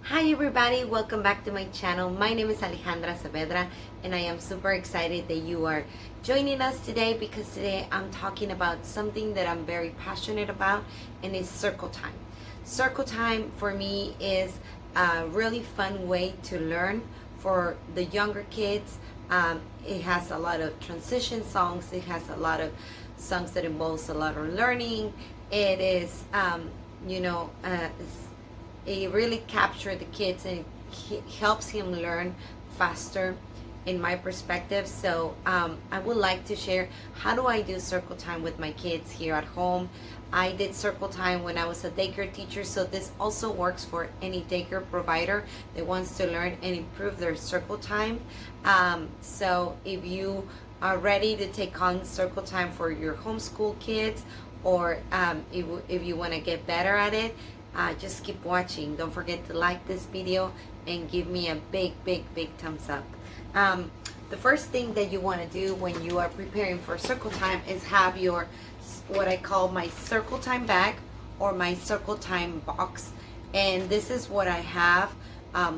Hi everybody, welcome back to my channel. My name is Alejandra Saavedra and I am super excited that you are joining us today because today I'm talking about something that I'm very passionate about, and it's circle time. Circle time for me is a really fun way to learn for the younger kids. It has a lot of transition songs. It has a lot of songs that involves a lot of learning. It is, it really captures the kids and helps him learn faster in my perspective. So I would like to share how do I do circle time with my kids here at home. I did circle time when I was a daycare teacher, so this also works for any daycare provider that wants to learn and improve their circle time. So if you are ready to take on circle time for your homeschool kids, or if you want to get better at it, just keep watching. Don't forget to like this video and give me a big thumbs up. The first thing that you want to do when you are preparing for circle time is have your, what I call my circle time bag or my circle time box. And this is what I have.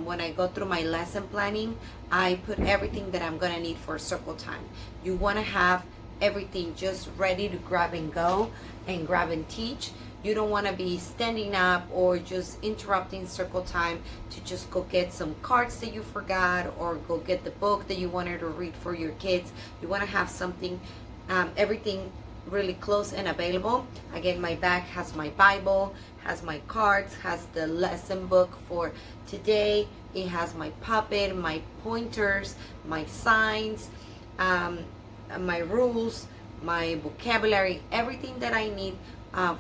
When I go through my lesson planning, I put everything that I'm gonna need for circle time. You want to have everything just ready to grab and go and grab and teach. You don't want to be standing up or just interrupting circle time to just go get some cards that you forgot or go get the book that you wanted to read for your kids. You want to have something, everything really close and available. Again, my bag has my Bible, has my cards, has the lesson book for today. It has my puppet, my pointers, my signs, my rules, my vocabulary, everything that I need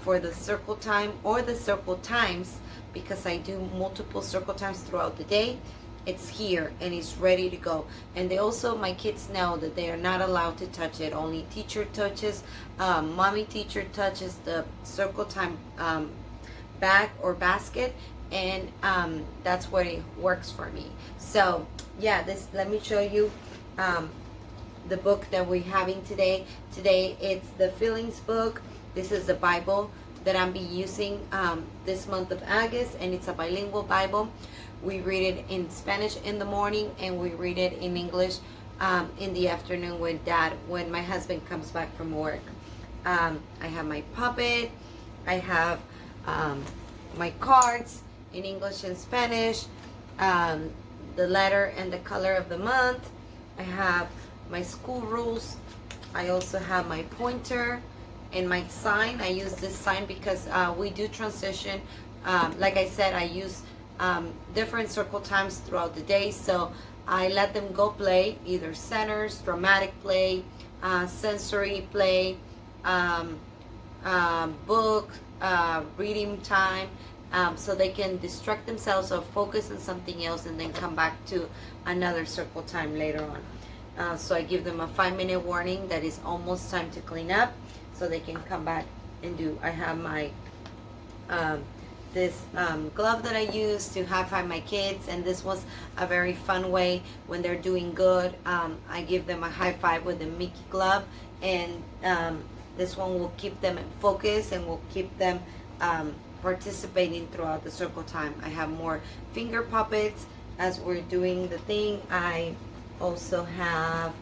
for the circle time or the circle times, because I do multiple circle times throughout the day. It's here and it's ready to go. And they also, my kids know that they are not allowed to touch it. Only teacher touches, mommy teacher touches the circle time bag or basket, and that's where it works for me. So yeah, this, let me show you the book that we're having today. Today it's the Feelings book. This is the Bible that I'm be using this month of August, and it's a bilingual Bible. We read it in Spanish in the morning, and we read it in English in the afternoon when my husband comes back from work. I have my puppet. I have my cards in English and Spanish, the letter and the color of the month. I have my school rules. I also have my pointer and my sign. I use this sign because we do transition. Like I said, I use different circle times throughout the day, so I let them go play either centers, dramatic play, sensory play, book, reading time, so they can distract themselves or focus on something else and then come back to another circle time later on. So I give them a 5-minute warning that it's almost time to clean up, so they can come back and do. I have my this glove that I use to high five my kids, and this was a very fun way when they're doing good. I give them a high five with the Mickey glove, and this one will keep them in focus and will keep them participating throughout the circle time. I have more finger puppets as we're doing the thing. I also have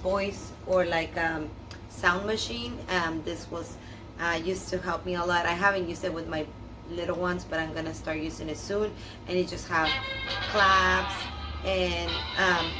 voice or like sound machine. This was used to help me a lot. I haven't used it with my little ones, but I'm gonna start using it soon. And it just have claps and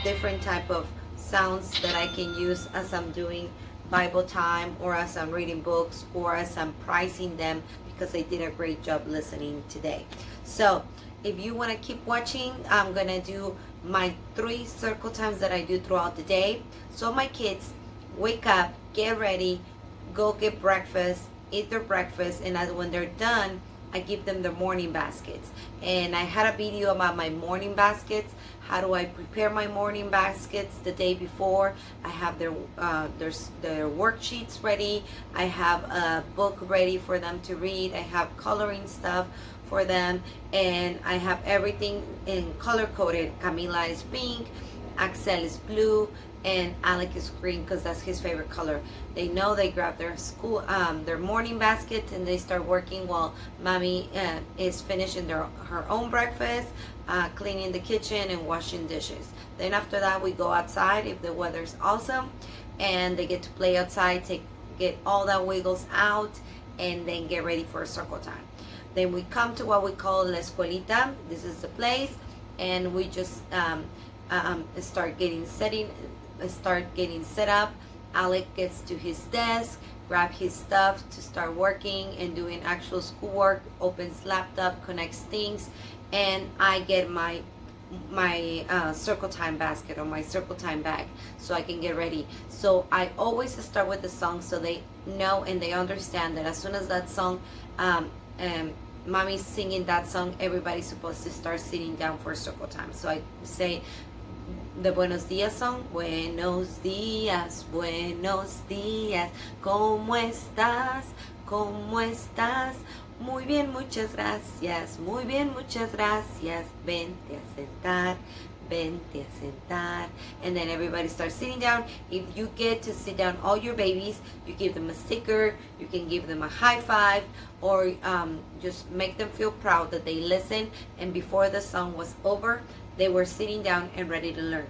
different type of sounds that I can use as I'm doing Bible time, or as I'm reading books, or as I'm pricing them, because they did a great job listening today. So if you want to keep watching, I'm gonna do my 3 circle times that I do throughout the day. So my kids wake up, get ready, go get breakfast, eat their breakfast, and when they're done, I give them their morning baskets. And I had a video about my morning baskets. How do I prepare my morning baskets the day before? I have their worksheets ready. I have a book ready for them to read. I have coloring stuff for them, and I have everything in color coded. Camila is pink, Axel is blue, and Alec is green because that's his favorite color. They know they grab their their morning basket, and they start working while mommy is finishing her own breakfast, cleaning the kitchen and washing dishes. Then after that, we go outside if the weather's awesome, and they get to play outside, get all that wiggles out, and then get ready for circle time. Then we come to what we call La Escuelita. This is the place, and we just start getting set up. Alec gets to his desk, grab his stuff to start working and doing actual schoolwork, opens laptop, connects things, and I get my circle time basket or my circle time bag so I can get ready. So I always start with the song so they know and they understand that as soon as that song mommy's singing that song, everybody's supposed to start sitting down for circle time. So I say the Buenos Días song. Buenos días, ¿cómo estás? ¿Cómo estás? Muy bien, muchas gracias. Muy bien, muchas gracias. Vente a sentar. Vente a sentar. And then everybody starts sitting down. If you get to sit down all your babies, you give them a sticker, you can give them a high five, or just make them feel proud that they listened, and before the song was over, they were sitting down and ready to learn.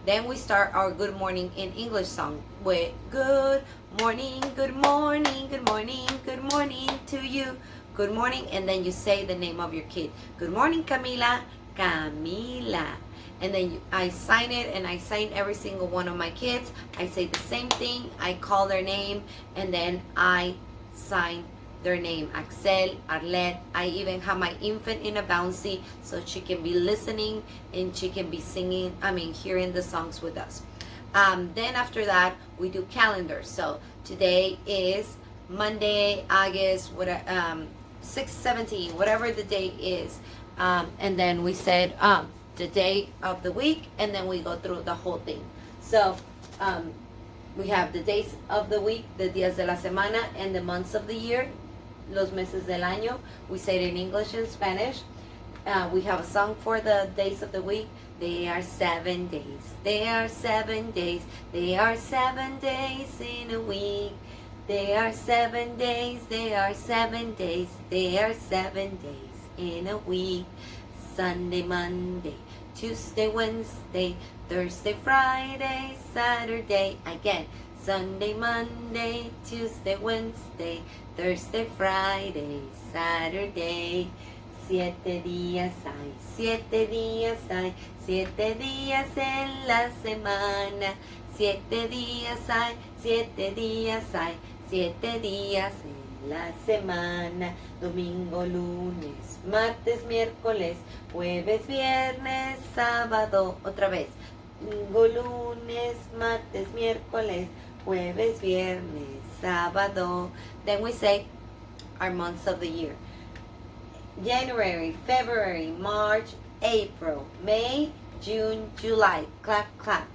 Then we start our good morning in English song with good morning, good morning, good morning, good morning to you. Good morning, and then you say the name of your kid. Good morning, Camila. Camila. And then I sign it, and I sign every single one of my kids. I say the same thing. I call their name, and then I sign their name. Axel, Arlette. I even have my infant in a bouncy so she can be listening and she can be hearing the songs with us. Then after that, we do calendars. So today is Monday, August, 6/17, whatever the day is. And then we said the day of the week, and then we go through the whole thing. So we have the days of the week, the días de la semana, and the months of the year, los meses del año. We say it in English and Spanish. We have a song for the days of the week. They are 7 days. They are 7 days. They are 7 days in a week. They are 7 days. They are 7 days. They are 7 days in a week. Sunday, Monday, Tuesday, Wednesday, Thursday, Friday, Saturday. Again, Sunday, Monday, Tuesday, Wednesday, Thursday, Friday, Saturday. 7 días hay, 7 días hay, 7 días en la semana. 7 días hay, 7 días hay, 7 días en la semana. Domingo, lunes, martes, miércoles, jueves, viernes, sábado. Otra vez. Domingo, lunes, martes, miércoles, jueves, viernes, sábado. Then we say our months of the year. January, February, March, April, May, June, July. Clap, clap.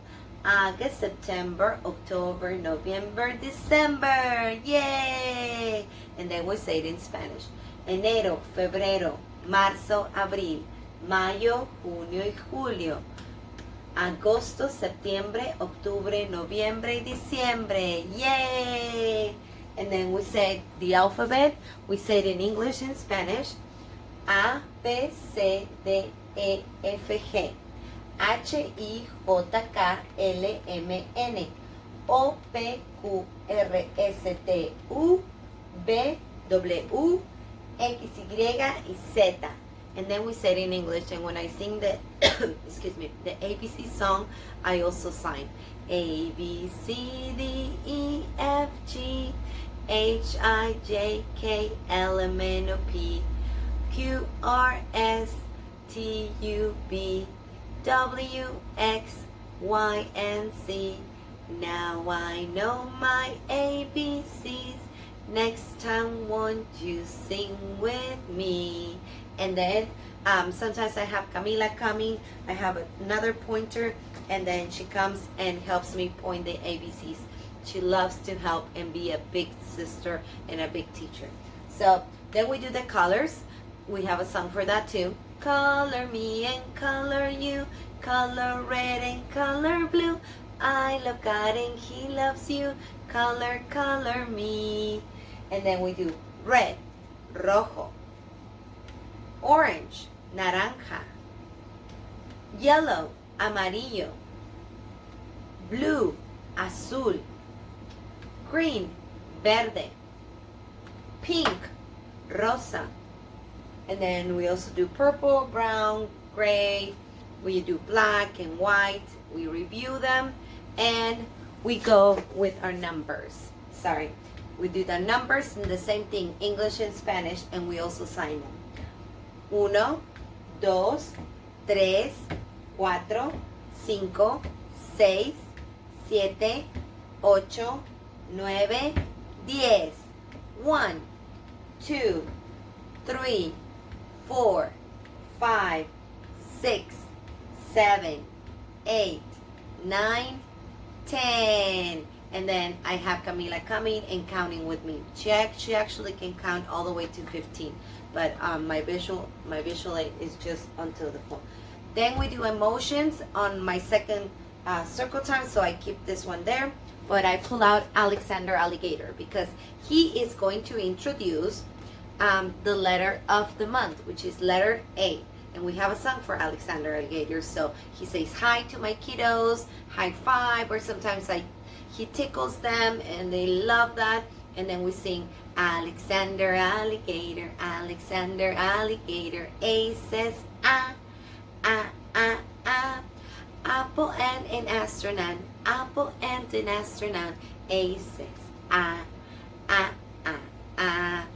August, September, October, November, December. Yay! And then we say it in Spanish. Enero, febrero, marzo, abril, mayo, junio y julio. Agosto, septiembre, octubre, noviembre y diciembre. Yay! And then we say the alphabet. We say it in English and Spanish. A, B, C, D, E, F, G. H, I, J, K, L, M, N. O, P, Q, R, S, T, U, V, W, X, Y, y Z. And then we say it in English, and when I sing the excuse me, the ABC song, I also sign A, B, C, D, E, F, G, H, I, J, K, L, M, N, O, P, Q, R, S, T, U, V, W, X, Y, and Z. Now I know my ABCs. Next time, won't you sing with me? And then sometimes I have Camila coming. I have another pointer, and then she comes and helps me point the ABCs. She loves to help and be a big sister and a big teacher. So then we do the colors. We have a song for that too. Color me and color you, color red and color blue. I love God and He loves you. Color, color me. And then we do red, rojo. Orange, naranja. Yellow, amarillo. Blue, azul. Green, verde. Pink, rosa. And then we also do purple, brown, gray. We do black and white. We review them and we go with our numbers. Sorry. We do the numbers and the same thing, English and Spanish, and we also sign them. 1, 2, 3, 4, 5, 6, 7, 8, 9, 10. 1, 2, 3, 4, 5, 6, 7, 8, 9, 10. And then I have Camila coming and counting with me. She actually can count all the way to 15, but my visual aid is just until the 4. Then we do emotions on my second circle time, so I keep this one there. But I pull out Alexander Alligator because he is going to introduce the letter of the month, which is letter A. And we have a song for Alexander Alligator. So he says hi to my kiddos, high five, or sometimes he tickles them and they love that. And then we sing Alexander Alligator, Alexander Alligator. A says ah, ah, ah, ah. Apple and an astronaut, apple and an astronaut. A says ah, ah, ah, ah.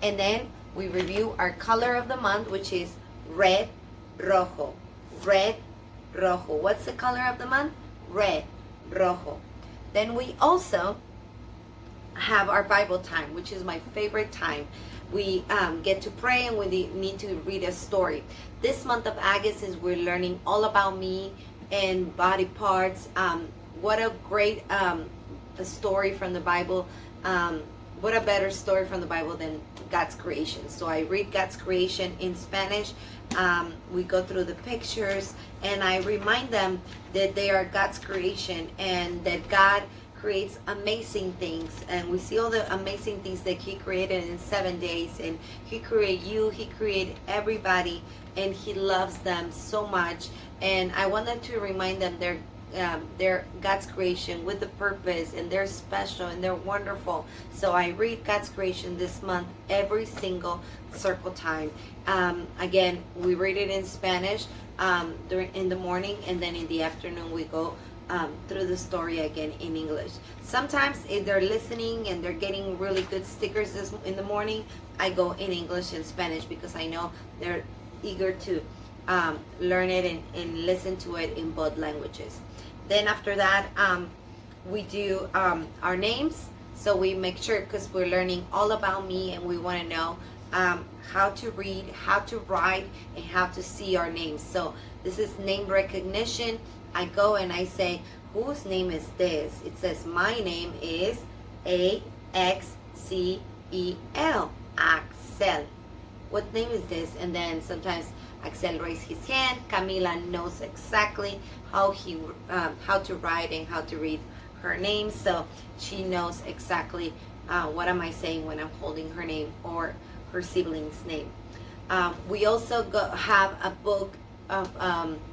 And then we review our color of the month, which is red, rojo. Red, rojo. What's the color of the month? Red, rojo. Then we also have our Bible time, which is my favorite time. We get to pray and we need to read a story. This month of August is we're learning all about me and body parts. What a great story from the Bible. What a better story from the Bible than God's creation. So I read God's creation in Spanish. We go through the pictures and I remind them that they are God's creation and that God creates amazing things, and we see all the amazing things that He created in 7 days, and He created you, He created everybody, and He loves them so much. And I want them to remind them they're God's creation with a purpose, and they're special and they're wonderful. So I read God's creation this month every single circle time. Again, we read it in Spanish in the morning, and then in the afternoon we go through the story again in English. Sometimes if they're listening and they're getting really good stickers in the morning, I go in English and Spanish because I know they're eager to learn it and listen to it in both languages. Then after that, we do our names. So we make sure, because we're learning all about me and we want to know how to read, how to write, and how to see our names. So this is name recognition. I go and I say, whose name is this? It says, my name is A-X-C-E-L, Axel. What name is this? And then sometimes Axel raises his hand. Camila knows exactly how to write and how to read her name. So she knows exactly what am I saying when I'm holding her name or her sibling's name. We also have a book of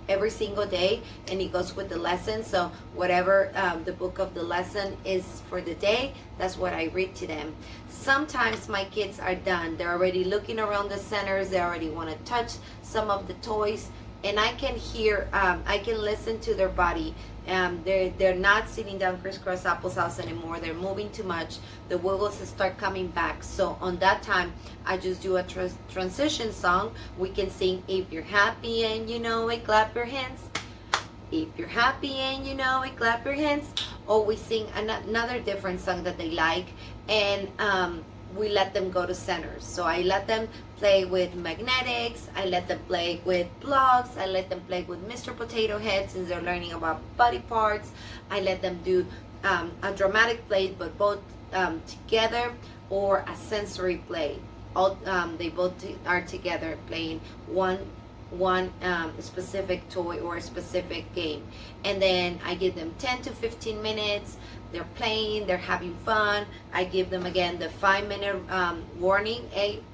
every single day, and it goes with the lesson. So whatever the book of the lesson is for the day, that's what I read to them. Sometimes my kids are done, they're already looking around the centers, they already want to touch some of the toys, and I can hear, I can listen to their body. They're not sitting down crisscross applesauce anymore. They're moving too much. The wiggles start coming back. So on that time, I just do a transition song. We can sing, if you're happy and you know it, clap your hands. If you're happy and you know it, clap your hands. Or we sing another different song that they like, and we let them go to centers. So I let them play with magnetics, I let them play with blocks, I let them play with Mr. Potato Head since they're learning about body parts. I let them do a dramatic play, but both together, or a sensory play. They both are together playing one one specific toy or a specific game. And then I give them 10 to 15 minutes. They're playing, they're having fun. I give them again the 5-minute warning,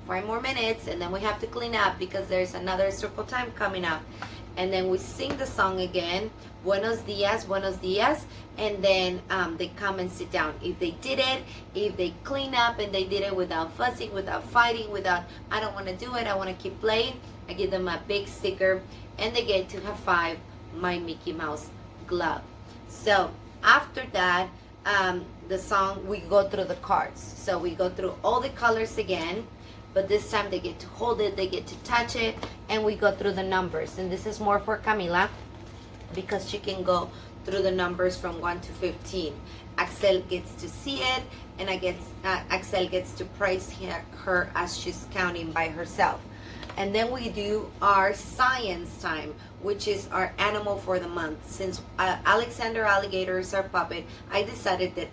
5 more minutes, and then we have to clean up because there's another circle time coming up. And then we sing the song again, buenos dias, and then they come and sit down. If they did it, if they clean up and they did it without fussing, without fighting, without, I don't want to do it, I want to keep playing, I give them a big sticker, and they get to have 5 my Mickey Mouse glove. So after that, the song, we go through the cards. So we go through all the colors again, but this time they get to hold it, they get to touch it, and we go through the numbers. And this is more for Camila because she can go through the numbers from 1 to 15. Axel gets to see it, and Axel gets to praise her as she's counting by herself. And then we do our science time, which is our animal for the month. Since Alexander Alligator is our puppet, I decided that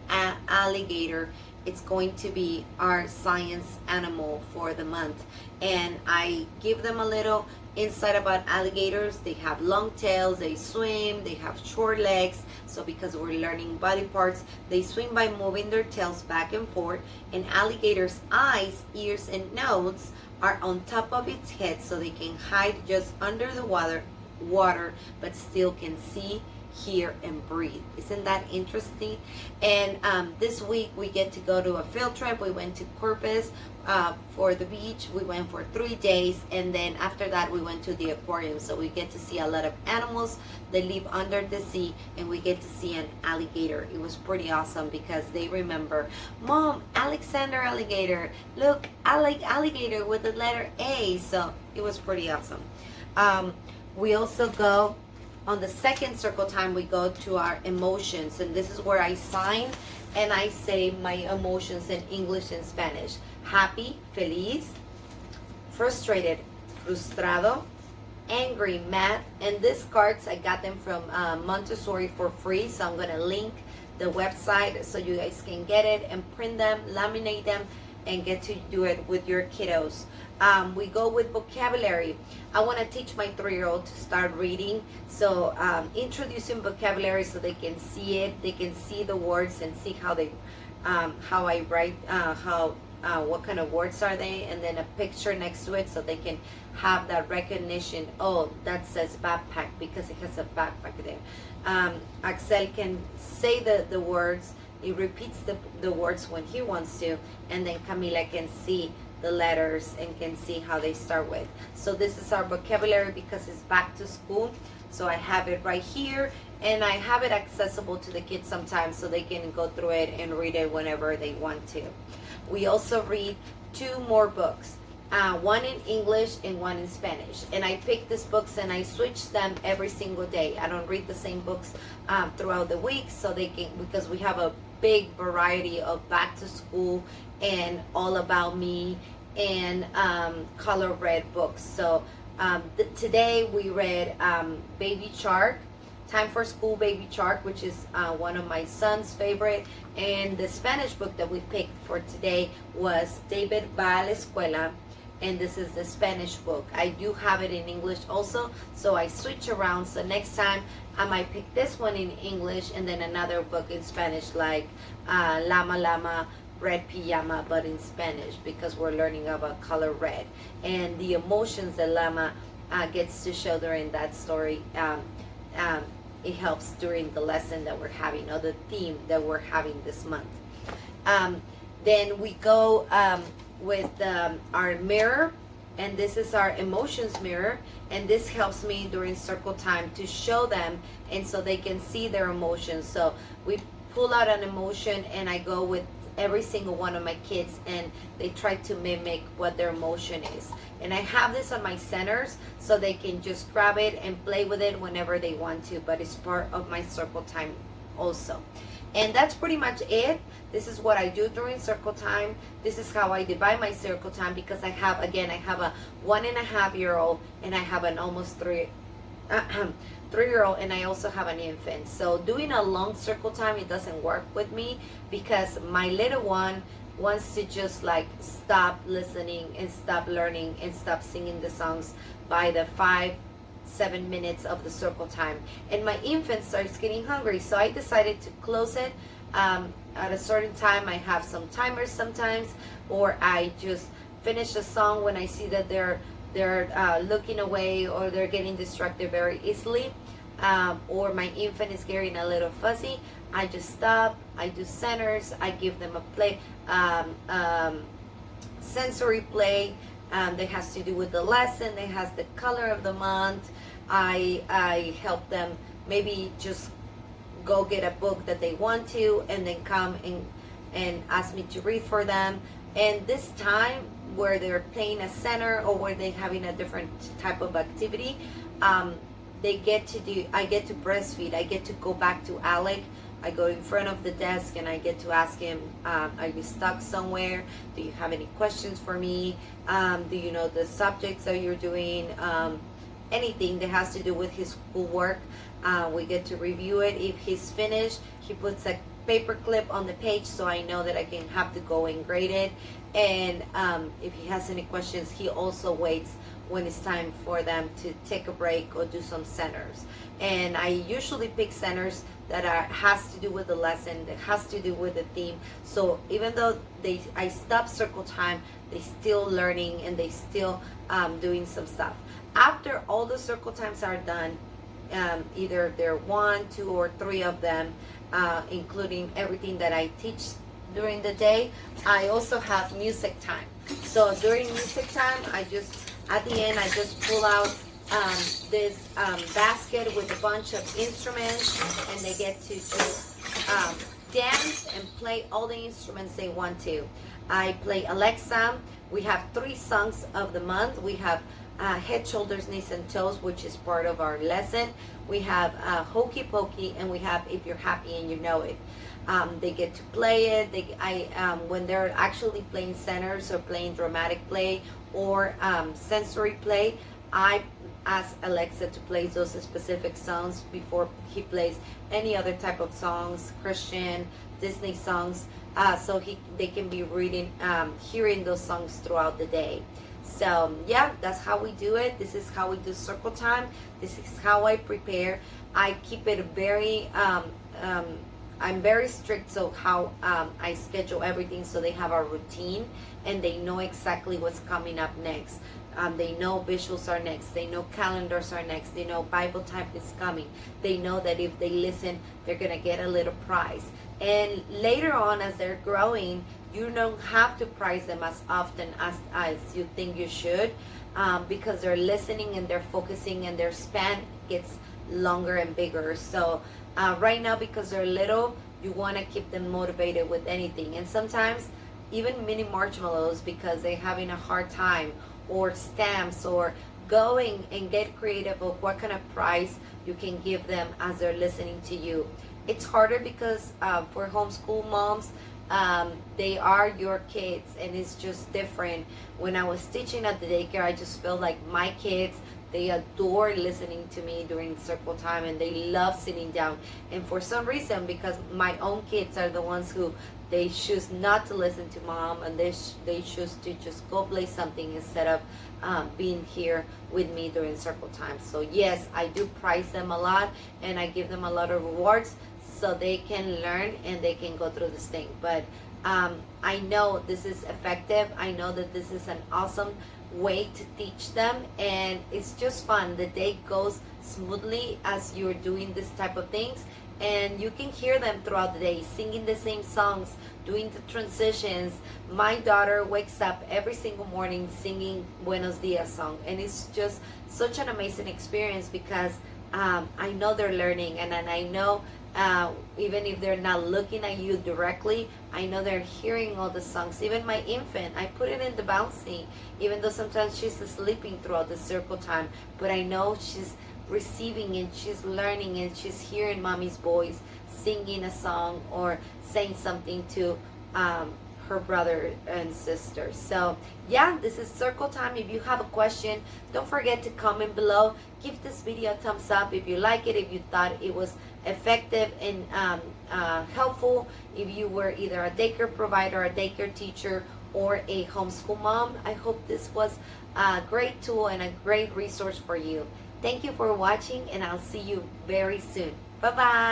alligator, it's going to be our science animal for the month. And I give them a little insight about alligators. They have long tails, they swim, they have short legs. So because we're learning body parts, they swim by moving their tails back and forth. And alligators' eyes, ears, and nose are on top of its head, so they can hide just under the water, but still can see, hear, and breathe. Isn't that interesting? And this week we get to go to a field trip. We went to Corpus for the beach. We went for 3 days, and then after that we went to the aquarium. So we get to see a lot of animals that live under the sea, and we get to see an alligator. It was pretty awesome because they remember, Mom, Alexander Alligator, look, I like alligator with the letter A. So it was pretty awesome. We also go on the second circle time, we go to our emotions, and this is where I sign and I say my emotions in English and Spanish. Happy, feliz; frustrated, frustrado; angry, mad. And these cards, I got them from Montessori for free, so I'm gonna link the website so you guys can get it and print them, laminate them, and get to do it with your kiddos. We go with vocabulary. I want to teach my 3-year-old to start reading, so introducing vocabulary so they can see it, they can see the words and see how they, how I write, what kind of words are they, and then a picture next to it so they can have that recognition. Oh, that says backpack because it has a backpack there. Axel can say the words. He repeats the words when he wants to, and then Camila can see the letters and can see how they start with. So this is our vocabulary because it's back to school. So I have it right here, and I have it accessible to the kids sometimes so they can go through it and read it whenever they want to. We also read 2 more books. One in English and one in Spanish. And I pick these books and I switch them every single day. I don't read the same books throughout the week, so they can, because we have a big variety of back to school and all about me and color red books. So today we read Baby Shark, Time for School, Baby Shark, which is one of my son's favorite. And the Spanish book that we picked for today was David Va a la Escuela, and this is the Spanish book. I do have it in English also, so I switch around. So next time I might pick this one in English and then another book in Spanish, like Llama Llama Red Pijama, but in Spanish, because we're learning about color red and the emotions that Llama gets to show during that story. It helps during the lesson that we're having, or the theme that we're having this month. Then we go with our mirror, and this is our emotions mirror, and this helps me during circle time to show them, and so they can see their emotions. So we pull out an emotion, and I go with every single one of my kids, and they try to mimic what their emotion is. And I have this on my centers so they can just grab it and play with it whenever they want to, but it's part of my circle time also. And that's pretty much it. This is what I do during circle time. This is how I divide my circle time, because I have, again, I have a 1.5-year-old and I have an almost 3-year-old, and I also have an infant. So doing a long circle time, it doesn't work with me because my little one wants to just like stop listening and stop learning and stop singing the songs by the 5-7 minutes of the circle time. And my infant starts getting hungry, so I decided to close it at a certain time. I have some timers sometimes, or I just finish a song when I see that they're looking away or they're getting distracted very easily, or my infant is getting a little fuzzy. I just stop, I do centers, I give them a play, sensory play that has to do with the lesson, that has the color of the month. I help them maybe just go get a book that they want to, and then come and ask me to read for them. And this time where they're playing a center or where they're having a different type of activity, I get to breastfeed. I get to go back to Alec. I go in front of the desk and I get to ask him, are you stuck somewhere? Do you have any questions for me? Do you know the subjects that you're doing? Anything that has to do with his schoolwork, we get to review it. If he's finished, he puts a paper clip on the page so I know that I can have to go and grade it. And if he has any questions, he also waits when it's time for them to take a break or do some centers. And I usually pick centers that has to do with the lesson, that has to do with the theme. So even though I stop circle time, they still learning and they still doing some stuff. After all the circle times are done, either there are 1, 2, or 3 of them, including everything that I teach during the day, I also have music time. So during music time, at the end, I just pull out this basket with a bunch of instruments, and they get to just dance and play all the instruments they want to. I play Alexa. We have 3 songs of the month. We have Head, Shoulders, Knees, and Toes, which is part of our lesson. We have Hokey Pokey, and we have If You're Happy and You Know It. They get to play it. When they're actually playing centers or playing dramatic play or sensory play, I ask Alexa to play those specific songs before he plays any other type of songs, Christian, Disney songs, so they can be hearing those songs throughout the day. So yeah, that's how we do it. This is how we do circle time. This is how I prepare. I keep it very I'm very strict, so how I schedule everything, so they have a routine and they know exactly what's coming up next. They know visuals are next. They know calendars are next. They know Bible time is coming. They know that if they listen, they're going to get a little prize. And later on, as they're growing, you don't have to prize them as often as you think you should, because they're listening and they're focusing and their span gets longer and bigger. So right now, because they're little, you want to keep them motivated with anything. And sometimes even mini marshmallows, because they're having a hard time, or stamps, or going and get creative of what kind of prize you can give them as they're listening to you. It's harder because for homeschool moms, they are your kids, and it's just different. When I was teaching at the daycare, I just felt like my kids, they adore listening to me during circle time, and they love sitting down. And for some reason, because my own kids are the ones who they choose not to listen to mom, and they choose to just go play something instead of being here with me during circle time. So yes, I do prize them a lot, and I give them a lot of rewards so they can learn and they can go through this thing. But I know this is effective. I know that this is an awesome way to teach them, and it's just fun. The day goes smoothly as you're doing this type of things, and you can hear them throughout the day singing the same songs, doing the transitions. My daughter wakes up every single morning singing Buenos Dias song, and it's just such an amazing experience because I know they're learning, and I know even if they're not looking at you directly, I know they're hearing all the songs. Even my infant, I put it in the bouncy, even though sometimes she's sleeping throughout the circle time, but I know she's receiving and she's learning and she's hearing mommy's voice singing a song or saying something to her brother and sister. So yeah, this is circle time. If you have a question, don't forget to comment below. Give this video a thumbs up if you like it, if you thought it was effective and helpful. If you were either a daycare provider, a daycare teacher, or a homeschool mom, I hope this was a great tool and a great resource for you. Thank you for watching, and I'll see you very soon. Bye bye.